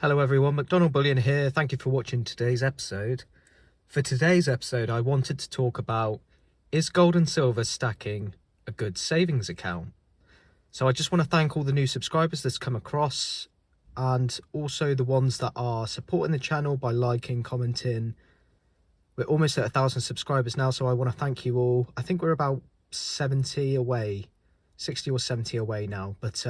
Hello everyone, McDonald Bullion here. Thank you for watching today's episode. For today's episode, I wanted to talk about, is gold and silver stacking a good savings account? So I just want to thank all the new subscribers that's come across, and also the ones that are supporting the channel by liking, commenting. We're almost at 1,000 subscribers now, so I want to thank you all. I think we're about 70 away, 60 or 70 away now, but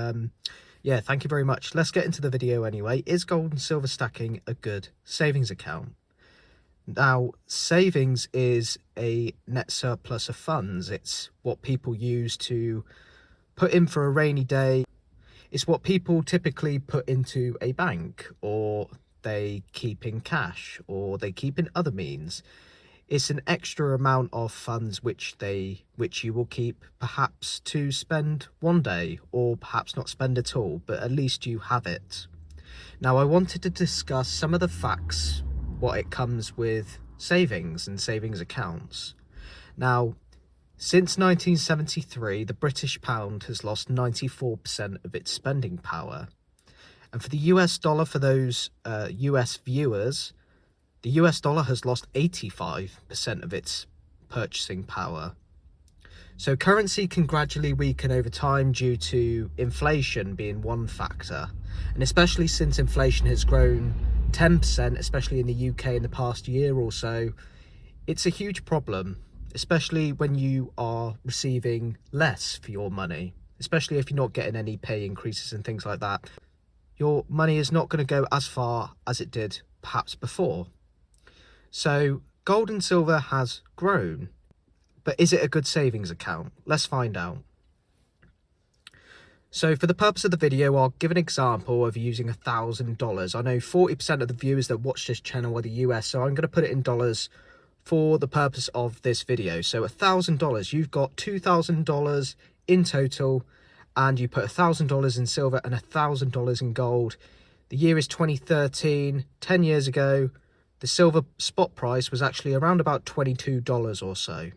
yeah, thank you very much. Let's get into the video anyway. Is gold and silver stacking a good savings account? Now, savings is a net surplus of funds. It's what people use to put in for a rainy day. It's what people typically put into a bank, or they keep in cash, or they keep in other means. It's an extra amount of funds which you will keep, perhaps to spend one day, or perhaps not spend at all, but at least you have it. Now, I wanted to discuss some of the facts, what it comes with savings and savings accounts. Now, since 1973, the British pound has lost 94% of its spending power. And for the US dollar, for those US viewers, the US dollar has lost 85% of its purchasing power. So currency can gradually weaken over time due to inflation being one factor. And especially since inflation has grown 10%, especially in the UK in the past year or so, it's a huge problem, especially when you are receiving less for your money, especially if you're not getting any pay increases and things like that. Your money is not going to go as far as it did perhaps before. So gold and silver has grown, but is it a good savings account? Let's find out. So for the purpose of the video, I'll give an example of using $1,000. I know 40% of the viewers that watch this channel are the US, so I'm going to put it in dollars for the purpose of this video. So $1,000, you've got $2,000 in total, and you put $1,000 in silver and $1,000 in gold. The year is 2013, 10 years ago. The silver spot price was actually around about $22 or so.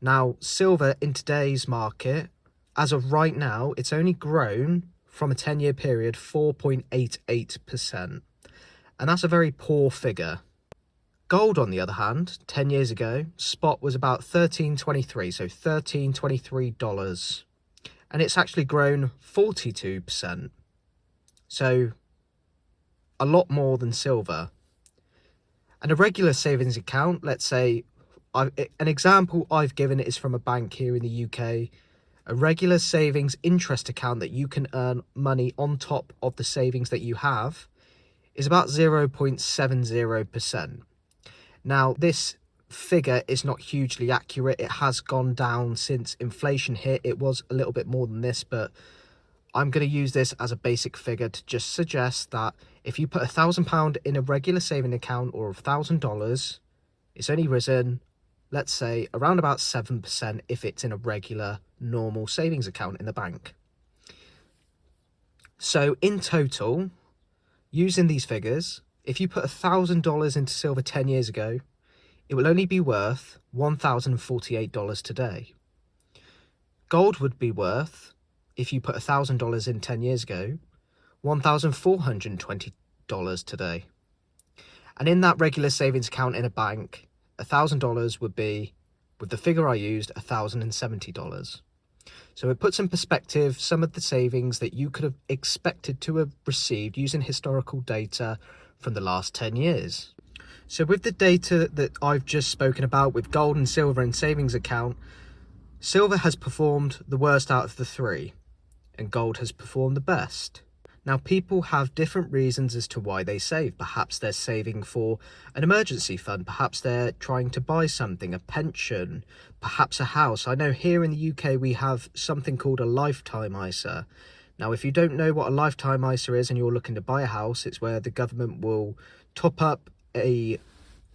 Now, silver in today's market, as of right now, it's only grown from a 10-year period 4.88%. And that's a very poor figure. Gold, on the other hand, 10 years ago, spot was about $13.23, so $13.23. And it's actually grown 42%. So a lot more than silver. And a regular savings account, let's say, an example I've given is from a bank here in the UK. A regular savings interest account that you can earn money on top of the savings that you have is about 0.70%. Now, this figure is not hugely accurate. It has gone down since inflation hit. It was a little bit more than this, but I'm going to use this as a basic figure to just suggest that if you put £1,000 in a regular saving account, or $1,000, it's only risen, let's say, around about 7% if it's in a regular, normal savings account in the bank. So in total, using these figures, if you put $1,000 into silver 10 years ago, it will only be worth $1,048 today. Gold would be worth, if you put $1,000 in 10 years ago, $1,420 today. And in that regular savings account in a bank, $1,000 would be, with the figure I used, $1,070. So it puts in perspective some of the savings that you could have expected to have received using historical data from the last 10 years. So with the data that I've just spoken about with gold and silver and savings account, silver has performed the worst out of the three, and gold has performed the best. Now, people have different reasons as to why they save. Perhaps they're saving for an emergency fund. Perhaps they're trying to buy something, a pension, perhaps a house. I know here in the UK we have something called a lifetime ISA. Now, if you don't know what a lifetime ISA is and you're looking to buy a house, it's where the government will top up a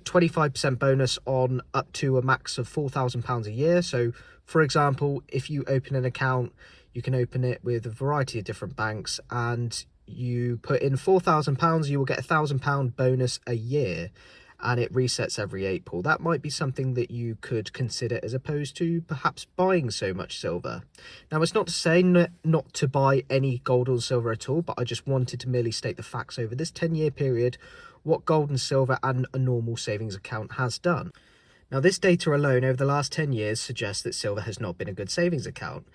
25% bonus on up to a max of £4,000 a year. So, for example, if you open an account, you can open it with a variety of different banks, and you put in £4,000, you will get a £1,000 bonus a year. and it resets every April. That might be something that you could consider as opposed to perhaps buying so much silver. Now, it's not to say not to buy any gold or silver at all, but I just wanted to merely state the facts over this 10-year period, what gold and silver and a normal savings account has done. Now, this data alone over the last 10 years suggests that silver has not been a good savings account.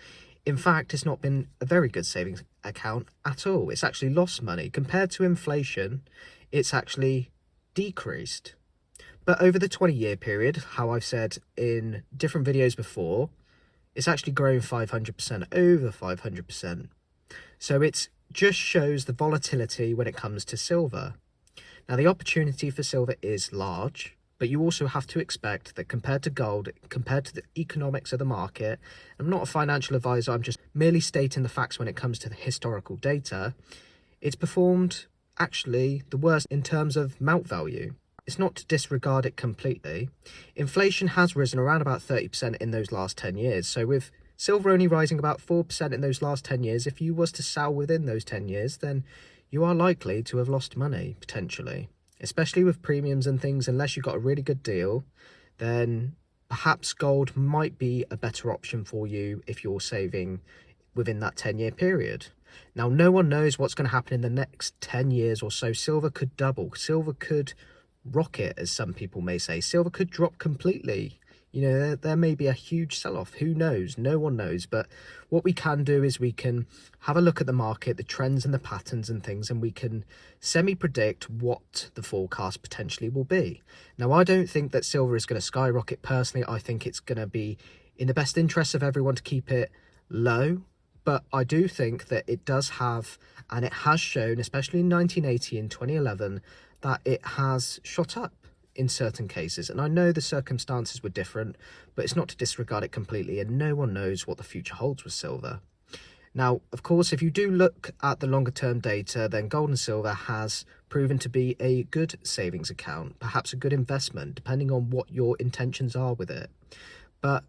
In fact, it's not been a very good savings account at all. It's actually lost money. Compared to inflation, it's actually decreased. But over the 20-year period, how I've said in different videos before, it's actually grown 500%, over 500%. So it just shows the volatility when it comes to silver. Now, the opportunity for silver is large, but you also have to expect that compared to gold, compared to the economics of the market, I'm not a financial advisor, I'm just merely stating the facts when it comes to the historical data, it's performed actually the worst in terms of mount value. It's not to disregard it completely. Inflation has risen around about 30% in those last 10 years. So with silver only rising about 4% in those last 10 years, if you was to sell within those 10 years, then you are likely to have lost money, potentially. Especially with premiums and things, unless you got a really good deal, then perhaps gold might be a better option for you if you're saving within that 10-year period. Now, no one knows what's going to happen in the next 10 years or so. Silver could double. Silver could rocket, as some people may say. Silver could drop completely. You know, there may be a huge sell-off. Who knows? No one knows. But what we can do is we can have a look at the market, the trends and the patterns and things, and we can semi-predict what the forecast potentially will be. Now, I don't think that silver is going to skyrocket personally. I think it's going to be in the best interest of everyone to keep it low. But I do think that it does have, and it has shown, especially in 1980 and 2011, that it has shot up in certain cases. And I know the circumstances were different, but it's not to disregard it completely, and no one knows what the future holds with silver. Now, of course, if you do look at the longer term data, then gold and silver has proven to be a good savings account, perhaps a good investment, depending on what your intentions are with it. But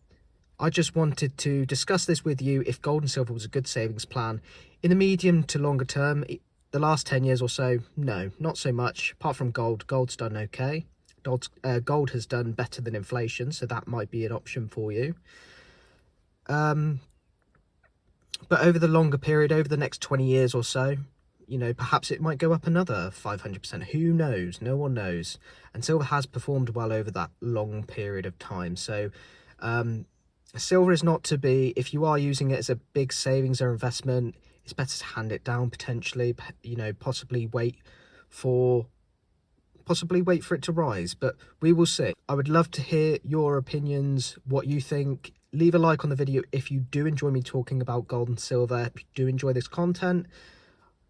I just wanted to discuss this with you, if gold and silver was a good savings plan. In the medium to longer term, the last 10 years or so, no, not so much. Apart from gold, gold's done okay. Gold has done better than inflation, so that might be an option for you. But over the longer period, over the next 20 years or so, you know, perhaps it might go up another 500%. Who knows? No one knows. And silver has performed well over that long period of time. So silver is not to be, if you are using it as a big savings or investment, it's better to hand it down potentially, you know, possibly wait for it to rise, but we will see. I would love to hear your opinions, what you think. Leave a like on the video if you do enjoy me talking about gold and silver. If you do enjoy this content,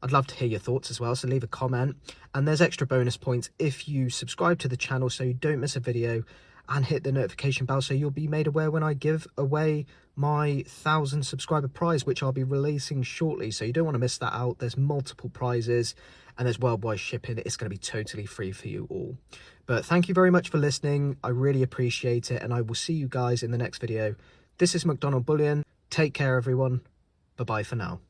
I'd love to hear your thoughts as well, so leave a comment. And there's extra bonus points if you subscribe to the channel so you don't miss a video, and hit the notification bell so you'll be made aware when I give away my 1,000 subscriber prize, which I'll be releasing shortly. So you don't want to miss that out. There's multiple prizes and there's worldwide shipping. It's going to be totally free for you all. But thank you very much for listening. I really appreciate it, and I will see you guys in the next video. This is McDonald Bullion. Take care, everyone. Bye-bye for now.